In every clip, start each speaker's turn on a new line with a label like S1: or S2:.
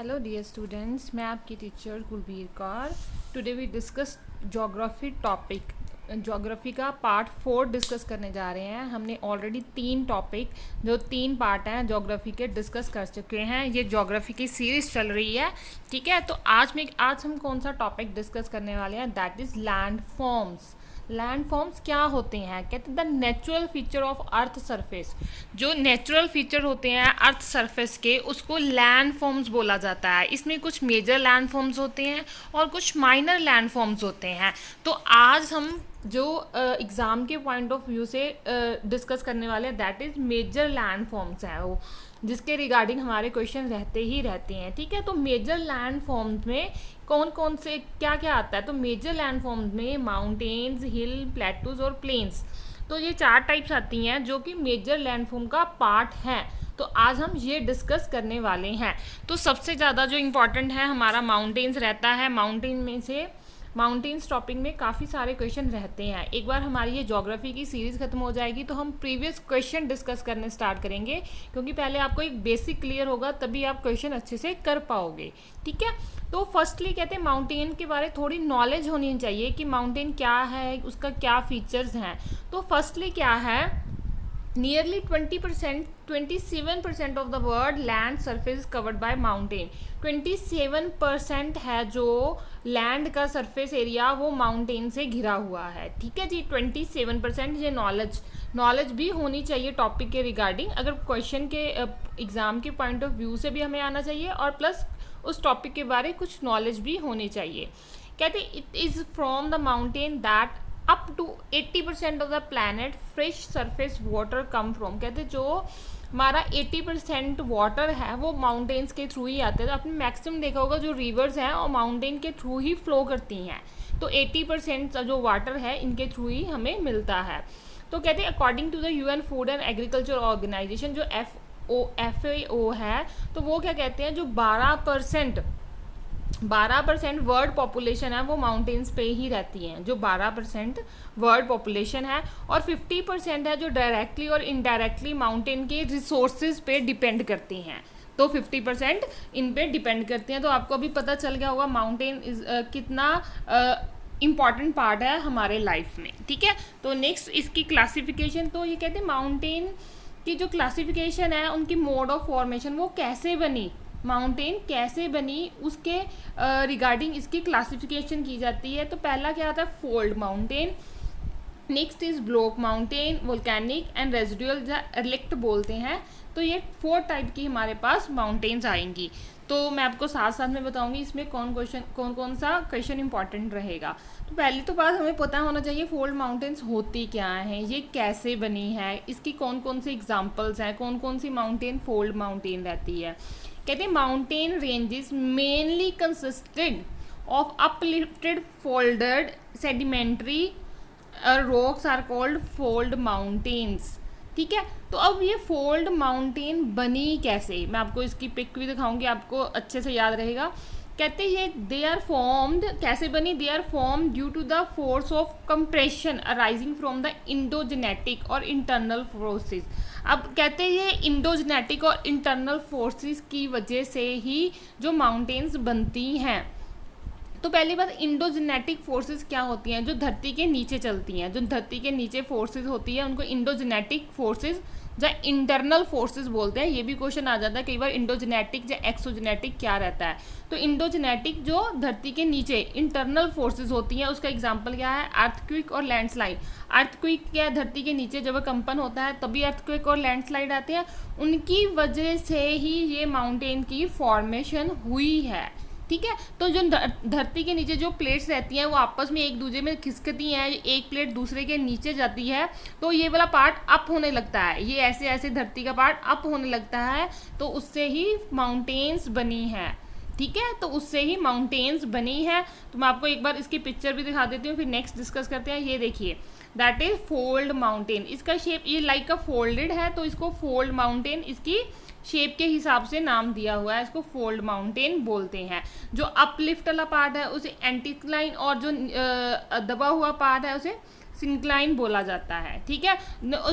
S1: Hello dear students, मैं आपकी teacher Kulbir Kaur. Today we discuss geography topic. Geography का part 4 discuss करने जा रहे हैं। हमने ऑलरेडी 3 टॉपिक जो 3 पार्ट हैं ज्योग्राफी के डिस्कस कर चुके हैं। ये ज्योग्राफी की सीरीज चल रही है, ठीक है। तो आज हम कौन सा टॉपिक डिस्कस करने वाले हैं, that is land forms. Land forms क्या होते हैं? कहते हैं the natural feature of earth surface. जो नेचुरल फीचर होते हैं अर्थ सरफेस के, उसको लैंड फॉर्म्स बोला जाता है। इसमें कुछ मेजर लैंड फॉर्म्स होते हैं और कुछ माइनर लैंड फॉर्म्स होते हैं। तो आज हम जो एग्ज़ाम के पॉइंट ऑफ व्यू से डिस्कस करने वाले हैं, that is major landforms हैं वो, जिसके रिगार्डिंग हमारे क्वेश्चन रहते ही रहते हैं, ठीक है। तो मेजर लैंड फॉर्म्स में कौन कौन से क्या क्या आता है? तो मेजर लैंड फॉर्म्स में माउंटेन्स, हिल, प्लेटूज और प्लेन्स, तो ये 4 टाइप्स आती हैं जो कि मेजर लैंड फॉर्म का पार्ट हैं। तो आज हम ये डिस्कस करने वाले हैं। तो सबसे ज़्यादा जो इम्पोर्टेंट है हमारा माउंटेन्स रहता है। माउंटेन्स टॉपिक में काफ़ी सारे क्वेश्चन रहते हैं। एक बार हमारी ये ज्योग्राफी की सीरीज़ खत्म हो जाएगी तो हम प्रीवियस क्वेश्चन डिस्कस करने स्टार्ट करेंगे, क्योंकि पहले आपको एक बेसिक क्लियर होगा, तभी आप क्वेश्चन अच्छे से कर पाओगे, ठीक है। तो फर्स्टली कहते हैं माउंटेन के बारे थोड़ी नॉलेज होनी चाहिए कि माउंटेन क्या है, उसका क्या फीचर्स हैं। तो फर्स्टली क्या है, nearly 27% of the world land surface covered by mountain. 27% है जो लैंड का सरफेस एरिया वो माउंटेन से घिरा हुआ है, ठीक है जी। 27% ये नॉलेज भी होनी चाहिए टॉपिक के रिगार्डिंग। अगर क्वेश्चन के एग्ज़ाम के पॉइंट ऑफ व्यू से भी हमें आना चाहिए और प्लस उस टॉपिक के बारे कुछ नॉलेज भी होनी चाहिए। कहते it is from the mountain that up to 80% of the planet fresh surface water come from. कहते जो हमारा 80% वाटर है वो माउंटेन्स के थ्रू ही आते हैं। तो आपने मैक्सिमम देखा होगा जो रिवर्स हैं और माउंटेन के थ्रू ही फ्लो करती हैं। तो 80% जो वाटर है इनके थ्रू ही हमें मिलता है। तो कहते हैं according to the UN food and agriculture organisation, जो FAO है, तो वो क्या कहते हैं, जो 12% वर्ल्ड पॉपुलेशन है वो माउंटेन्स पे ही रहती हैं। जो 12% वर्ल्ड पॉपुलेशन है और 50% है जो डायरेक्टली और इनडायरेक्टली माउंटेन के रिसोर्सेज पे डिपेंड करती हैं। तो 50% इन पे डिपेंड करती हैं। तो आपको अभी पता चल गया होगा माउंटेन कितना इम्पॉर्टेंट पार्ट है हमारे लाइफ में, ठीक है। तो नेक्स्ट इसकी क्लासिफिकेशन, तो ये कहते हैं माउंटेन की जो क्लासिफिकेशन है उनकी मोड ऑफ फॉर्मेशन, वो कैसे बनी, माउंटेन कैसे बनी, उसके रिगार्डिंग इसकी क्लासिफिकेशन की जाती है। तो पहला क्या आता है, fold mountain. Next is block mountain, volcanic and residual relict बोलते हैं। तो ये 4 टाइप की हमारे पास माउंटेन्स आएंगी। तो मैं आपको साथ साथ में बताऊंगी इसमें कौन कौन सा क्वेश्चन इंपॉर्टेंट रहेगा। तो पहली तो बात हमें पता होना चाहिए फोल्ड माउंटेन्स होती क्या हैं, ये कैसे बनी है, इसकी कौन कौन सी एग्जांपल्स हैं, कौन कौन सी माउंटेन फोल्ड माउंटेन रहती है। कहते हैं mountain ranges mainly consisted of uplifted folded sedimentary rocks are called fold mountains, ठीक है। तो अब ये फोल्ड माउंटेन बनी कैसे, मैं आपको इसकी पिक भी दिखाऊंगी, आपको अच्छे से याद रहेगा। कहते हैं ये दे आर फॉर्म्ड, कैसे बनी, they are formed due to the force of compression arising from the endogenetic or internal forces. अब कहते हैं ये इंडोजेनेटिक और इंटरनल फोर्सेस की वजह से ही जो माउंटेन्स बनती हैं। तो पहली बात, इंडोजेनेटिक फोर्सेस क्या होती हैं, जो धरती के नीचे चलती हैं, जो धरती के नीचे फोर्सेस होती है उनको इंडोजेनेटिक फोर्सेस या इंटरनल फोर्सेस बोलते हैं। ये भी क्वेश्चन आ जाता है कई बार, इंडोजेनेटिक या एक्सोजेनेटिक क्या रहता है। तो इंडोजेनेटिक जो धरती के नीचे इंटरनल फोर्सेस होती हैं, उसका एग्जांपल क्या है, अर्थक्वेक और लैंडस्लाइड। अर्थक्वेक क्या है, धरती के नीचे जब कंपन होता है तभी अर्थक्वेक और लैंडस्लाइड आते हैं, उनकी वजह से ही ये माउंटेन की फॉर्मेशन हुई है, ठीक है। तो जो धरती के नीचे जो प्लेट्स रहती हैं वो आपस में एक दूसरे में खिसकती हैं, एक प्लेट दूसरे के नीचे जाती है तो ये वाला पार्ट अप होने लगता है, ये ऐसे ऐसे धरती का पार्ट अप होने लगता है, तो उससे ही माउंटेन्स बनी है, ठीक है। तो उससे ही माउंटेन्स बनी है। तो मैं आपको एक बार इसकी पिक्चर भी दिखा देती हूँ, फिर नेक्स्ट डिस्कस करते हैं। ये देखिए, दैट इज फोल्ड माउंटेन। इसका शेप ये लाइक का फोल्डेड है, तो इसको फोल्ड माउंटेन इसकी शेप के हिसाब से नाम दिया हुआ है, इसको फोल्ड माउंटेन बोलते हैं। जो अपलिफ्ट वाला पार्ट है उसे एंटीक्लाइन और जो दबा हुआ पार्ट है उसे सिंक्लाइन बोला जाता है, ठीक है।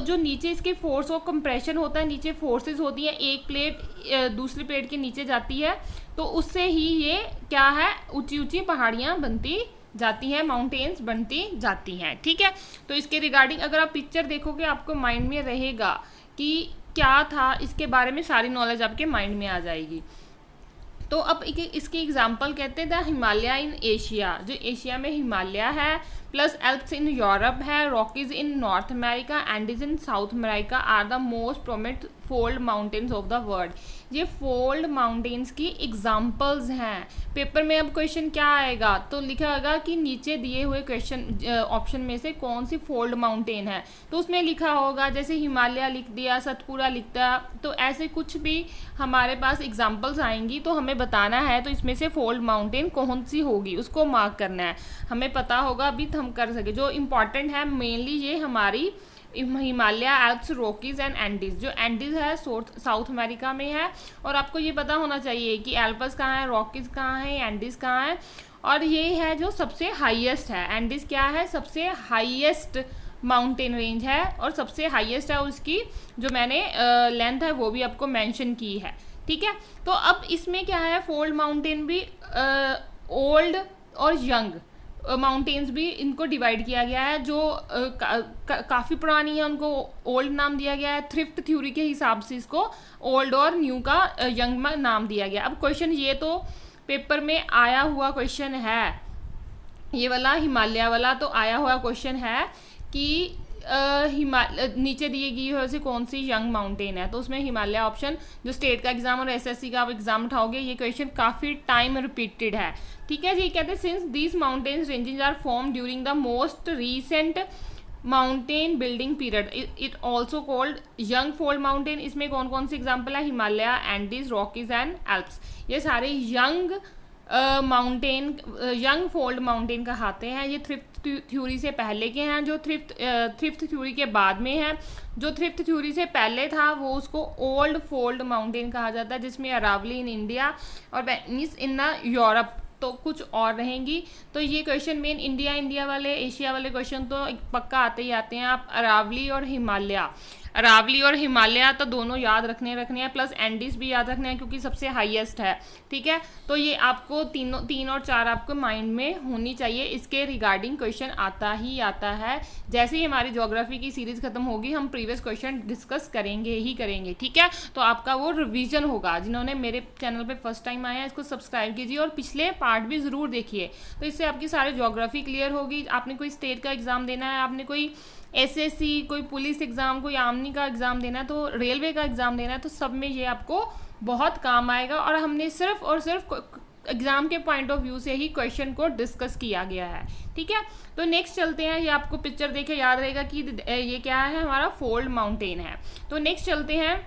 S1: जो नीचे इसके फोर्स ऑफ कंप्रेशन होता है, नीचे फोर्सेस होती हैं, एक प्लेट दूसरी प्लेट के नीचे जाती है, तो उससे ही ये क्या है, ऊंची ऊंची पहाड़ियाँ बनती जाती हैं, माउंटेन्स बनती जाती हैं, ठीक है। तो इसके रिगार्डिंग अगर आप पिक्चर देखोगे आपको माइंड में रहेगा कि क्या था, इसके बारे में सारी नॉलेज आपके माइंड में आ जाएगी। तो अब इसकी एग्जांपल कहते हैं द हिमालय इन एशिया, जो एशिया में हिमालय है, प्लस एल्प्स इन यूरोप है, Rockies in North America, Andes in South America are the most prominent fold mountains of the world. ये फोल्ड माउंटेन्स की एग्जांपल्स हैं। पेपर में अब क्वेश्चन क्या आएगा, तो लिखा होगा कि नीचे दिए हुए क्वेश्चन ऑप्शन में से कौन सी फोल्ड माउंटेन है, तो उसमें लिखा होगा जैसे हिमालय लिख दिया, सतपुरा लिख दिया, तो ऐसे कुछ भी हमारे पास एग्जांपल्स आएंगी तो हमें बताना है तो इसमें से फोल्ड माउंटेन कौन सी होगी उसको मार्क करना है, हमें पता होगा अभी हम कर सके। जो इम्पॉर्टेंट है मेनली ये हमारी Himalaya, Alps, Rockies and Andes. जो एंडीज है साउथ अमेरिका में है, और आपको ये पता होना चाहिए कि एल्प्स कहाँ है, रॉकीज कहाँ है, एंडीज कहाँ है, और ये है जो सबसे हाईएस्ट है। एंडीज क्या है, सबसे हाईएस्ट माउंटेन रेंज है, और सबसे हाईएस्ट है उसकी जो मैंने लेंथ है वो भी आपको मेंशन की है, ठीक है। तो अब इसमें क्या है, फोल्ड माउंटेन भी ओल्ड और यंग माउंटेन्स भी इनको डिवाइड किया गया है। जो काफ़ी पुरानी है उनको ओल्ड नाम दिया गया है, थ्रिफ्ट थ्योरी के हिसाब से इसको ओल्ड और न्यू का यंग में नाम दिया गया। अब क्वेश्चन ये तो पेपर में आया हुआ क्वेश्चन है, ये वाला हिमालय वाला तो आया हुआ क्वेश्चन है कि नीचे दिए गई है से कौन सी यंग माउंटेन है, तो उसमें हिमालय ऑप्शन, जो स्टेट का एग्जाम और एसएससी का आप एग्जाम उठाओगे ये क्वेश्चन काफ़ी टाइम रिपीटेड है, ठीक है जी। कहते हैं since these mountains ranges are form during the most recent mountain building period it also called young fold mountain. इसमें कौन कौन सी एग्जाम्पल है, Himalaya, Andes, Rockies and Alps, ये सारे young mountain, young fold mountain कहलाते हैं। ये थ्रिफ्ट थ्योरी से पहले के हैं, जो थ्रिफ्ट थ्योरी के बाद में है। जो थ्रिफ्ट थ्योरी से पहले था वो उसको ओल्ड फोल्ड माउंटेन कहा जाता है, जिसमें अरावली इन इंडिया और वेनिस इन यूरोप तो कुछ और रहेंगी। तो ये क्वेश्चन मेन इंडिया वाले, एशिया वाले क्वेश्चन तो पक्का आते ही आते हैं। आप अरावली और हिमालय तो दोनों याद रखने हैं, प्लस एंडीज भी याद रखने हैं क्योंकि सबसे हाईएस्ट है, ठीक है। तो ये आपको तीन और चार आपको माइंड में होनी चाहिए। इसके रिगार्डिंग क्वेश्चन आता ही आता है। जैसे ही हमारी ज्योग्राफी की सीरीज खत्म होगी हम प्रीवियस क्वेश्चन डिस्कस करेंगे, ठीक है। तो आपका वो रिवीजन होगा। जिन्होंने मेरे चैनल पे फर्स्ट टाइम आया है इसको सब्सक्राइब कीजिए और पिछले पार्ट भी ज़रूर देखिए, तो इससे आपकी सारी ज्योग्राफी क्लियर होगी। आपने कोई स्टेट का एग्ज़ाम देना है, आपने कोई एसएससी, कोई पुलिस एग्ज़ाम, कोई आर्मी का एग्ज़ाम देना है, तो रेलवे का एग्ज़ाम देना है, तो सब में ये आपको बहुत काम आएगा। और हमने सिर्फ और सिर्फ एग्ज़ाम के पॉइंट ऑफ व्यू से ही क्वेश्चन को डिस्कस किया गया है, ठीक है। तो नेक्स्ट चलते हैं, ये आपको पिक्चर देखे याद रहेगा कि ये क्या है, हमारा फोल्ड माउंटेन है। तो नेक्स्ट चलते हैं,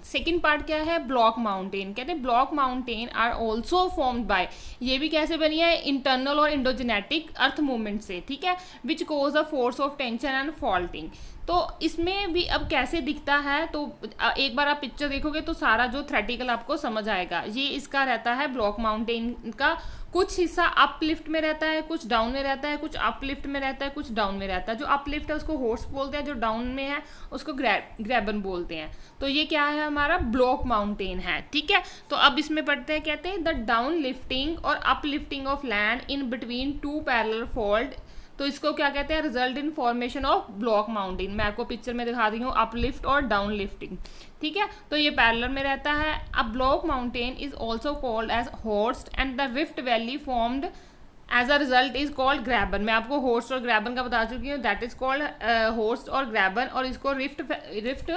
S1: सेकेंड पार्ट क्या है, ब्लॉक माउंटेन। कहते हैं block mountain are also formed by, ये भी कैसे बनी है, इंटरनल और इंडोजेनेटिक अर्थ मूवमेंट से, ठीक है, which cause a force of tension and faulting. तो इसमें भी अब कैसे दिखता है, तो एक बार आप पिक्चर देखोगे तो सारा जो थ्रेटिकल आपको समझ आएगा। ये इसका रहता है ब्लॉक माउंटेन का, कुछ हिस्सा अपलिफ्ट में रहता है, कुछ डाउन में रहता है, कुछ अपलिफ्ट में रहता है, कुछ डाउन में रहता है। जो अपलिफ्ट है उसको हॉर्स बोलते हैं, जो डाउन में है उसको ग्रैबन बोलते हैं। तो ये क्या है, हमारा ब्लॉक माउंटेन है, ठीक है। तो अब इसमें पढ़ते हैं, कहते हैं द डाउन लिफ्टिंग और uplifting of land in between two parallel fault, तो इसको क्या कहते हैं, result in formation of block mountain. मैं आपको पिक्चर में दिखा रही हूँ अपलिफ्ट और डाउन लिफ्टिंग, ठीक है। तो ये पैरेलल में रहता है। अब block mountain is also called as horst and the rift valley formed as a result is called graben. मैं आपको हॉर्स्ट और ग्रैबन का बता चुकी हूँ, दैट इज कॉल्ड हॉर्स्ट और ग्रैबन, और इसको रिफ्ट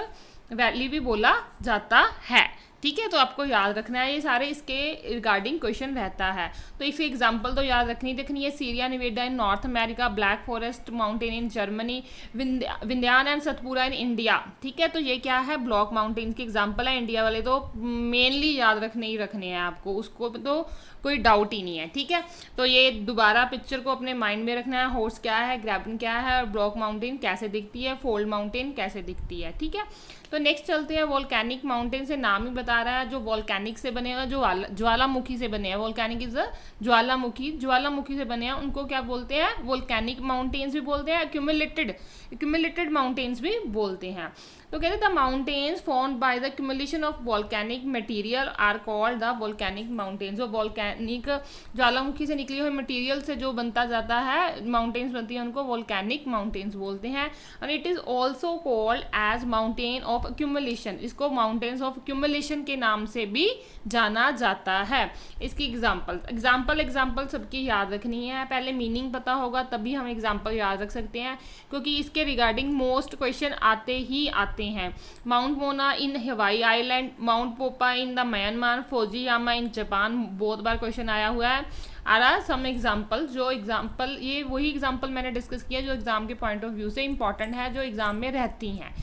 S1: वैली भी बोला जाता है, ठीक है। तो आपको याद रखना है, ये सारे इसके रिगार्डिंग क्वेश्चन रहता है। तो इसकी एग्जांपल तो याद रखनी है, Sierra Nevada in North America, Black Forest mountain in Germany, Vindhyan and Satpura in India, ठीक है। तो ये क्या है, ब्लॉक माउंटेन की एग्जांपल है। इंडिया वाले तो मेनली याद रखने हैं आपको, उसको तो कोई डाउट ही नहीं है, ठीक है। तो ये दोबारा पिक्चर को अपने माइंड में रखना है, हॉर्स क्या है, ग्रैबन क्या है, और ब्लॉक माउंटेन कैसे दिखती है, फोल्ड माउंटेन कैसे दिखती है, ठीक है। तो नेक्स्ट चलते हैं वोल्केनिक माउंटेन से, नाम ही बता रहा है जो वोल्केनिक से बने हैं, जो ज्वालामुखी से बने हैं, वोल्केनिक इज ज्वालामुखी से बने हैं, उनको क्या बोलते हैं, वोल्केनिक माउंटेन्स भी बोलते हैं, एक्यूमुलेटेड माउंटेन्स भी बोलते हैं। तो कहते हैं the mountains formed by the accumulation of volcanic material are called the volcanic mountains. जो वोल्केनिक ज्वालामुखी से निकली हुई मटेरियल से जो बनता जाता है माउंटेन्स बनती है, उनको वोल्केनिक माउंटेन्स बोलते हैं। And it is also called as mountain of accumulation, इसको माउंटेन्स ऑफ एक्यूमुलेशन के नाम से भी जाना जाता है। इसकी एग्जाम्पल सबकी याद रखनी है, पहले मीनिंग पता होगा तभी हम एग्जाम्पल याद रख सकते हैं, क्योंकि इसके रिगार्डिंग मोस्ट क्वेश्चन आते ही आते हैं। माउंट मोना इन हवाई आइलैंड, माउंट पोपा in the Myanmar, Fujiyama in Japan, बहुत बार क्वेश्चन आया हुआ है। आ रहा सम एग्जाम्पल, ये वही एग्जाम्पल मैंने डिस्कस किया जो एग्जाम के पॉइंट ऑफ व्यू से इंपॉर्टेंट है, जो एग्जाम में रहती हैं।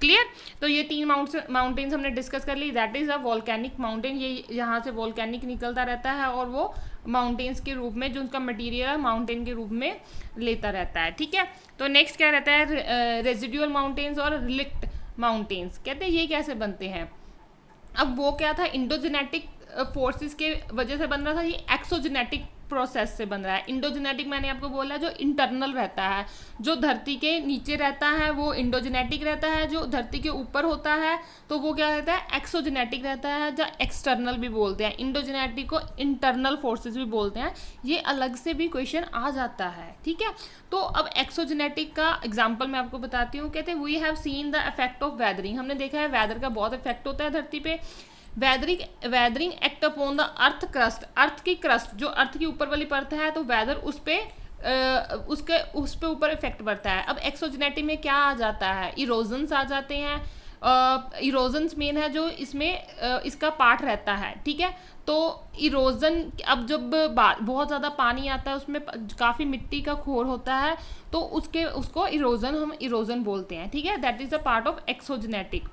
S1: क्लियर? तो ये 3 माउंटेन्स हमने डिस्कस कर ली। That is a volcanic mountain, ये यहाँ से वोल्केनिक निकलता रहता है और वो माउंटेन्स के रूप में जो उनका मटेरियल है माउंटेन के रूप में लेता रहता है। ठीक है, तो नेक्स्ट क्या रहता है, रेजिडुअल माउंटेन्स और रिलिक्ट माउंटेन्स। कहते हैं ये कैसे बनते हैं। अब वो क्या था, इंडोजेनेटिक फोर्सेस के वजह से बन रहा था, ये एक्सोजेनेटिक प्रोसेस से बन रहा है। इंडोजेनेटिक मैंने आपको बोला जो इंटरनल रहता है, जो धरती के नीचे रहता है वो इंडोजेनेटिक रहता है, जो धरती के ऊपर होता है तो वो क्या रहता है, एक्सोजेनेटिक रहता है, जो एक्सटर्नल भी बोलते हैं। इंडोजेनेटिक को इंटरनल फोर्सेस भी बोलते हैं, ये अलग से भी क्वेश्चन आ जाता है। ठीक है, तो अब एक्सोजेनेटिक का एग्जाम्पल मैं आपको बताती हूँ। कहते हैं we have seen the effect of weathering, हमने देखा है वेदर का बहुत इफेक्ट होता है धरती पे। Weathering act upon the earth crust, earth की क्रस्ट जो अर्थ की ऊपर वाली परत है, तो वेदर उस पे ऊपर इफेक्ट पड़ता है। अब एक्सोजेनेटिक में क्या आ जाता है, इरोजन्स आ जाते हैं। इरोजन्स मेन है जो इसमें इसका पार्ट रहता है। ठीक है, तो इरोजन, अब जब बहुत ज़्यादा पानी आता है उसमें काफ़ी मिट्टी का खोर होता है, तो उसको हम इरोजन बोलते हैं। ठीक है, that is a part of exogenetic.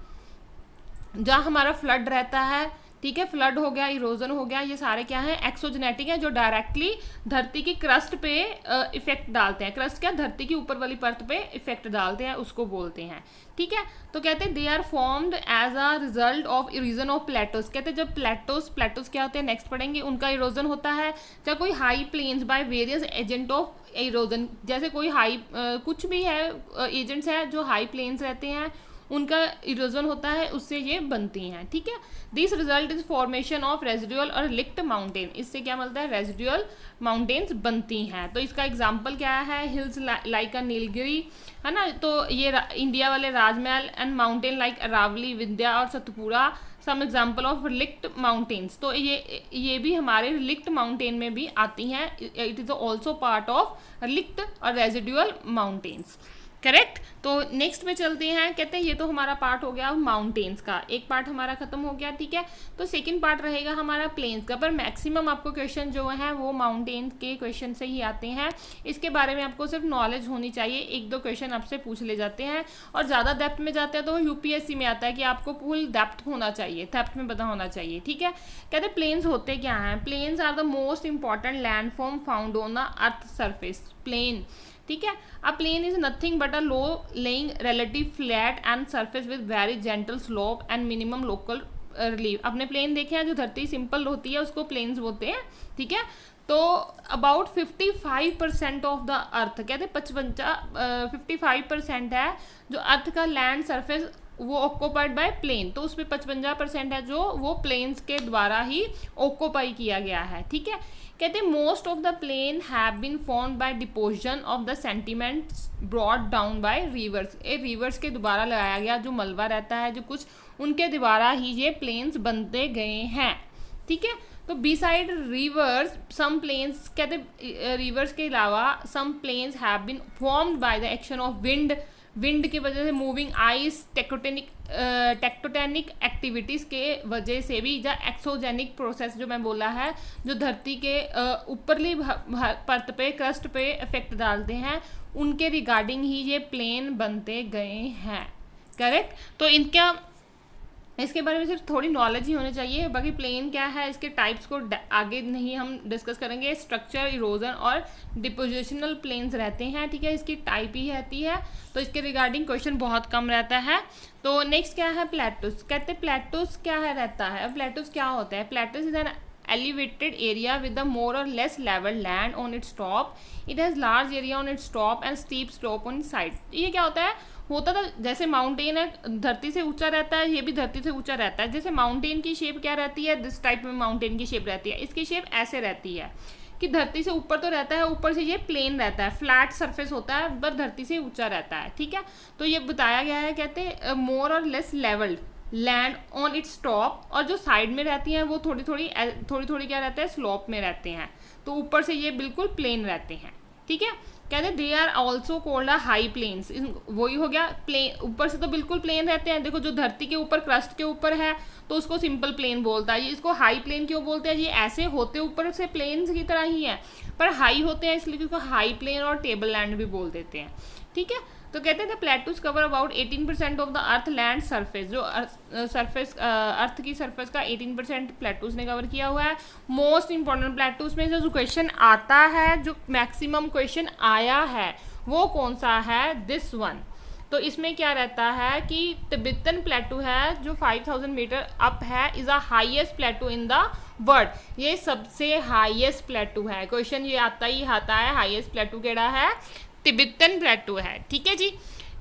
S1: जहाँ हमारा फ्लड रहता है, ठीक है, फ्लड हो गया, इरोजन हो गया, ये सारे क्या है, एक्सोजेनेटिक है, जो डायरेक्टली धरती की क्रस्ट पे इफेक्ट डालते हैं। क्रस्ट क्या, धरती की ऊपर वाली परत पे इफेक्ट डालते हैं, उसको बोलते हैं। ठीक है, तो कहते हैं they are formed as a result of erosion of plateaus. कहते हैं जब प्लेटोस क्या होते हैं, नेक्स्ट पढ़ेंगे, उनका इरोजन होता है जब कोई high plains by various agent of erosion, जैसे कोई हाई कुछ भी है एजेंट्स है जो हाई प्लेन्स रहते हैं, उनका इरोजन होता है, उससे ये बनती हैं। ठीक है, this result is formation of residual और रिलिक्ट माउंटेन, इससे क्या मिलता है, रेजिडुअल माउंटेन्स बनती हैं। तो इसका एग्जांपल क्या है, हिल्स लाइक अ नीलगिरी, है ना, तो ये इंडिया वाले Rajmahal, and mountain like Aravalli, Vindhya और Satpura, some example of relict mountains. तो ये भी हमारे रिलिक्ट माउंटेन में भी आती हैं, it is also part of relict और रेजिडुअल माउंटेन्स। करेक्ट। तो नेक्स्ट में चलते हैं, कहते हैं ये तो हमारा पार्ट हो गया माउंटेन्स का, एक पार्ट हमारा खत्म हो गया। ठीक है, तो सेकंड पार्ट रहेगा हमारा प्लेन्स का, पर मैक्सिमम आपको क्वेश्चन जो है वो माउंटेन के क्वेश्चन से ही आते हैं। इसके बारे में आपको सिर्फ नॉलेज होनी चाहिए, 1-2 क्वेश्चन आपसे पूछ ले जाते हैं, और ज़्यादा डेप्थ में जाते हैं तो यूपीएससी में आता है कि आपको फुल डेप्थ होना चाहिए, डेप्थ में पता होना चाहिए। ठीक है, कहते हैं प्लेन्स होते क्या हैं, plains are the most important land form found on the earth surface. Plain, ठीक है, a plain is nothing but a low lying relative flat and surface with very gentle slope and minimum local relief. आपने plain देखे हैं, जो धरती simple होती है उसको प्लेन्स बोलते हैं। ठीक है, तो अबाउट 55% ऑफ द अर्थ, कहते हैं 55% है जो अर्थ का लैंड सरफेस वो ऑक्यूपाइड बाय प्लेन, तो उसमें 55% है जो वो प्लेन्स के द्वारा ही ऑक्यूपाई किया गया है। ठीक है, कहते हैं most of the plain have been formed by deposition of the sediments brought down by rivers. ये रिवर्स के द्वारा लगाया गया जो मलबा रहता है, जो कुछ उनके द्वारा ही ये प्लेन्स बनते गए हैं। ठीक है, तो बिसाइड रिवर्स सम प्लेन्स, कहते रिवर्स के अलावा some plains have been formed by the action of wind की वजह से, मूविंग आइस, टेक्टोटेनिक एक्टिविटीज़ के वजह से भी, या एक्सोजेनिक प्रोसेस जो मैं बोला है, जो धरती के ऊपरली परत पे, क्रस्ट पे इफेक्ट डालते हैं, उनके रिगार्डिंग ही ये प्लेन बनते गए हैं। करेक्ट, तो इनका इसके बारे में सिर्फ थोड़ी नॉलेज ही होनी चाहिए, बाकी प्लेन क्या है, इसके टाइप्स को आगे नहीं हम डिस्कस करेंगे। स्ट्रक्चर, इरोजन और डिपोजिशनल प्लेन्स रहते हैं, ठीक है, इसकी टाइप ही रहती है, तो इसके रिगार्डिंग क्वेश्चन बहुत कम रहता है। तो नेक्स्ट क्या है, प्लेटूस। कहते हैं प्लेटूस क्या है रहता है, प्लेटूस क्या होता है। Plateaus is an elevated area with a more or less level land on its top. It has large area on its top and steep slope on its side. ये क्या होता था जैसे माउंटेन है धरती से ऊंचा रहता है, ये भी धरती से ऊंचा रहता है। जैसे माउंटेन की शेप क्या रहती है, दिस टाइप में माउंटेन की शेप रहती है। इसकी शेप ऐसे रहती है कि धरती से ऊपर तो रहता है, ऊपर से ये प्लेन रहता है, फ्लैट सरफेस होता है, पर धरती से ऊंचा रहता है, ठीक है। तो ये बताया गया है, कहते हैं more or less levelled land on its top, और जो साइड में रहती हैं वो थोड़ी थोड़ी क्या रहता है, स्लोप में रहते हैं। तो ऊपर से ये बिल्कुल प्लेन रहते हैं, ठीक है। कहते हैं they are also called a high plains. वही हो गया, प्लेन ऊपर से तो बिल्कुल प्लेन रहते हैं। देखो जो धरती के ऊपर क्रस्ट के ऊपर है तो उसको सिंपल प्लेन बोलता है, ये इसको हाई प्लेन क्यों बोलते हैं, ये ऐसे होते ऊपर से प्लेन की तरह ही है पर हाई होते हैं, इसलिए इसको हाई प्लेन और टेबल लैंड भी बोल देते हैं, ठीक है। तो कहते हैं plateaus cover about 18% of the earth land surface. जो अर्थ की सरफेस का 18% प्लेटूज ने कवर किया हुआ है। मोस्ट इंपॉर्टेंट प्लेटूज में से जो क्वेश्चन आता है, जो मैक्सिमम क्वेश्चन आया है वो कौन सा है, दिस वन। तो इसमें क्या रहता है कि तिब्बतन प्लेटू है जो 5000 मीटर अप है, is a highest प्लेटू in the world. ये सबसे हाईएस्ट प्लेटू है, क्वेश्चन ये आता ही आता है, हाईएस्ट प्लेटू केड़ा है, तिब्बतन प्लेटू है, ठीक है जी।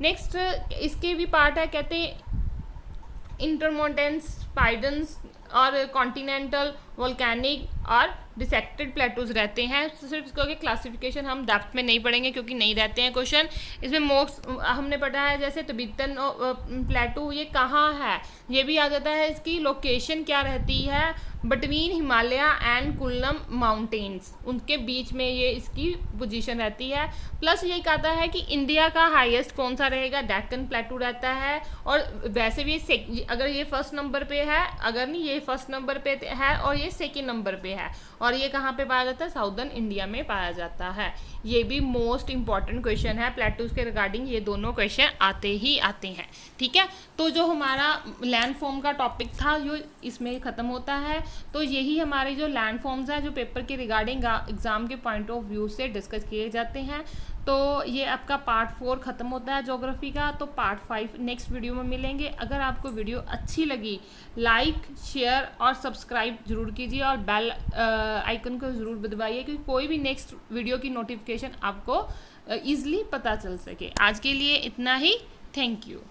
S1: नेक्स्ट इसके भी पार्ट है, कहते हैं इंटरमोंटेंस, स्पाइडन्स और कॉन्टिनेंटल, वोल्केनिक और डिसेक्टेड प्लेटूज रहते हैं। तो सिर्फ इसको क्लासिफिकेशन हम डेप्थ में नहीं पढ़ेंगे क्योंकि नहीं रहते हैं क्वेश्चन। इसमें मोस्ट हमने पढ़ा है जैसे तिब्बतन प्लेटू ये कहाँ है, ये भी आ जाता है। इसकी लोकेशन क्या रहती है, between Himalaya and kolam mountains, उनके बीच में ये इसकी पोजीशन रहती है। प्लस ये कहता है कि इंडिया का हाईएस्ट कौन सा रहेगा, डेक्कन प्लेटू रहता है। और वैसे भी अगर ये फर्स्ट नंबर पे है, अगर नहीं ये फर्स्ट नंबर पे है और ये सेकेंड नंबर पे है, और ये कहाँ पे पाया जाता है, साउदर्न इंडिया में पाया जाता है। ये भी मोस्ट इंपॉर्टेंट क्वेश्चन है प्लेटूज के रिगार्डिंग, ये दोनों क्वेश्चन आते ही आते हैं, ठीक है। तो जो हमारा लैंड फॉर्म का टॉपिक था जो इसमें ख़त्म होता है। तो यही हमारे जो लैंड फॉर्म्स हैं जो पेपर के रिगार्डिंग एग्जाम के पॉइंट ऑफ व्यू से डिस्कस किए जाते हैं। तो ये आपका पार्ट 4 ख़त्म होता है ज्योग्राफी का। तो पार्ट 5 नेक्स्ट वीडियो में मिलेंगे। अगर आपको वीडियो अच्छी लगी लाइक, शेयर और सब्सक्राइब जरूर कीजिए और बेल आइकन को ज़रूर दबाइए क्योंकि कोई भी नेक्स्ट वीडियो की नोटिफिकेशन आपको ईजिली पता चल सके। आज के लिए इतना ही, थैंक यू।